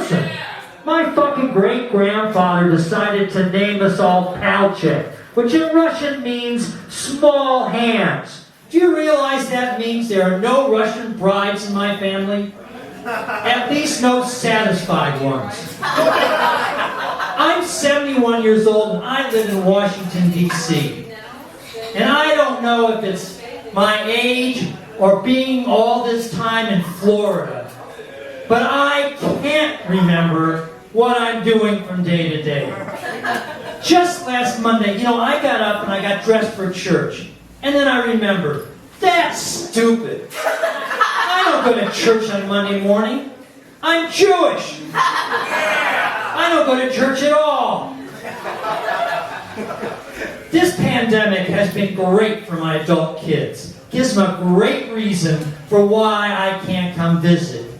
Listen, my fucking great-grandfather decided to name us all Palchik, which in Russian means small hands. Do you realize that means there are no Russian brides in my family? At least no satisfied ones. I'm 71 years old and I live in Washington, D.C. And I don't know if it's my age or being all this time in Florida, but I can't remember what I'm doing from day to day. Just last Monday, I got up and I got dressed for church. And then I remembered, that's stupid. I don't go to church on Monday morning. I'm Jewish. I don't go to church at all. This pandemic has been great for my adult kids. Gives them a great reason for why I can't come visit.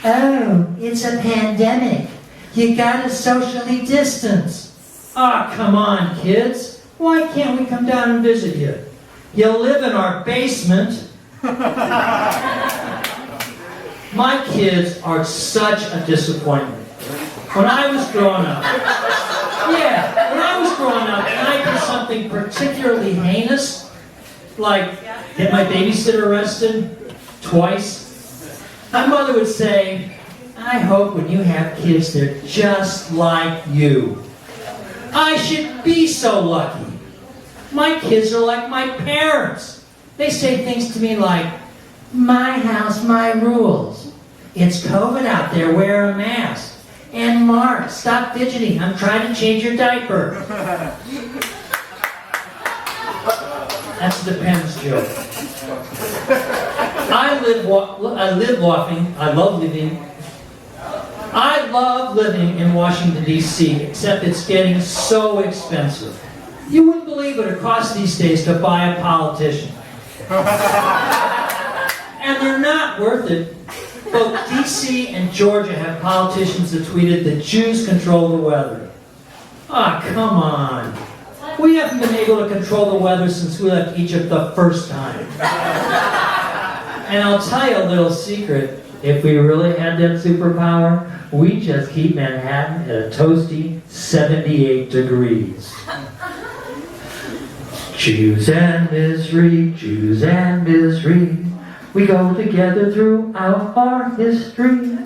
Oh, it's a pandemic. You gotta socially distance. Ah, come on, kids. Why can't we come down and visit you? You live in our basement. My kids are such a disappointment. When I was growing up, and I did something particularly heinous, like get my babysitter arrested twice, my mother would say, I hope when you have kids they're just like you. I should be so lucky. My kids are like my parents. They say things to me like, my house, my rules. It's COVID out there, wear a mask. And Mark, stop fidgeting, I'm trying to change your diaper. That's the Depends joke. I love living in Washington, D.C., except it's getting so expensive. You wouldn't believe what it costs these days to buy a politician. And they're not worth it. Both D.C. and Georgia have politicians that tweeted that Jews control the weather. Ah, come on. We haven't been able to control the weather since we left Egypt the first time. And I'll tell you a little secret. If we really had that superpower, we'd just keep Manhattan at a toasty 78 degrees. Jews and misery, Jews and misery. We go together throughout our history.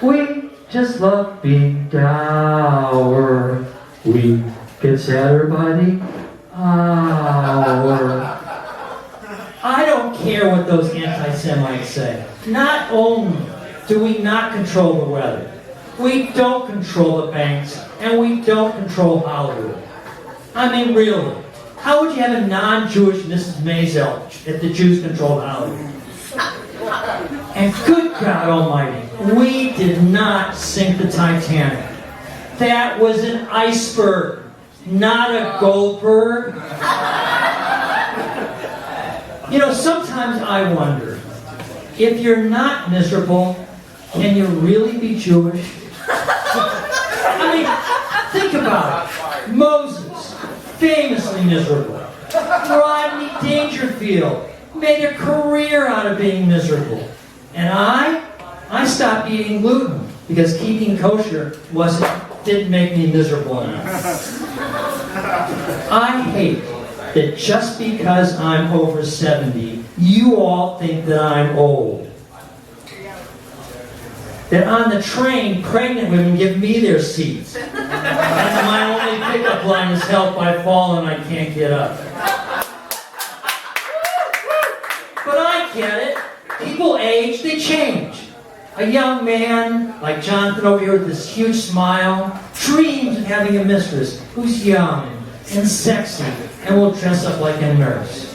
We just love being dour. We get sadder by the hour. I don't care what those anti-Semites say. Not only do we not control the weather, we don't control the banks, and we don't control Hollywood. I mean, really, how would you have a non-Jewish Mrs. Maisel if the Jews controlled Hollywood? And good God Almighty, we did not sink the Titanic. That was an iceberg, not a Goldberg. Sometimes I wonder, if you're not miserable, can you really be Jewish? I mean, think about it. Moses, famously miserable. Rodney Dangerfield made a career out of being miserable. And I stopped eating gluten because keeping kosher didn't make me miserable enough. I hate that just because I'm over 70, you all think that I'm old. That on the train, pregnant women give me their seats. And my only pickup line is help, I fall and I can't get up. But I get it. People age, they change. A young man like Jonathan over here with this huge smile dreams of having a mistress who's young and sexy and will dress up like a nurse.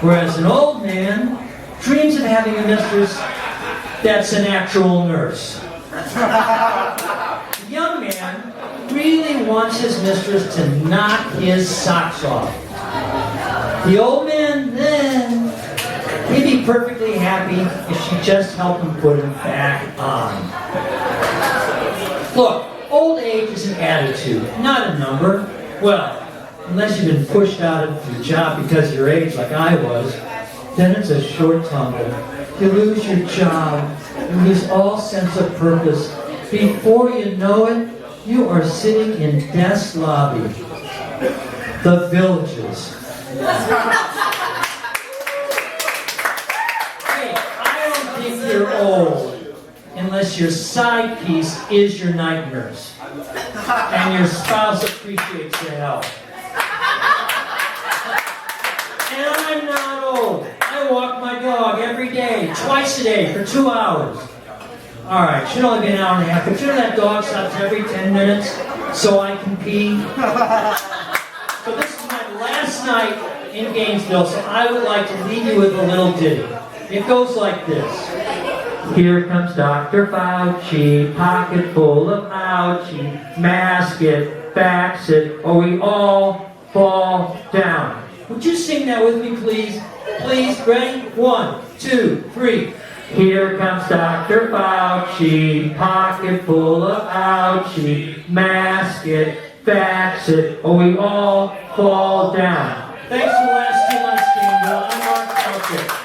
Whereas an old man dreams of having a mistress that's an actual nurse. The young man really wants his mistress to knock his socks off. The old man, he'd be perfectly happy if she just helped him put him back on. Look, old age is an attitude, not a number. Well, unless you've been pushed out of your job because of your age like I was, then it's a short tumble. You lose your job, you lose all sense of purpose, Before you know it, you are sitting in death's lobby. The Villages. Hey, I don't think you're old unless your side piece is your night nurse and your spouse appreciates your help. And I'm not old. I walk my dog every day, twice a day, for 2 hours. Alright, should only be an hour and a half, but you know that dog stops every 10 minutes so I can pee? So this is my last night in Gainesville, so I would like to leave you with a little ditty. It goes like this. Here comes Dr. Fauci, pocket full of ouchie, mask it, fax it, or we all fall down. Would you sing that with me, please? Please, ready? 1, 2, 3. Here comes Dr. Fauci, pocket full of ouchie, mask it, fax it, or we all fall down. Thanks for the last 2 months, Gainesville. I'm Mark Fauci.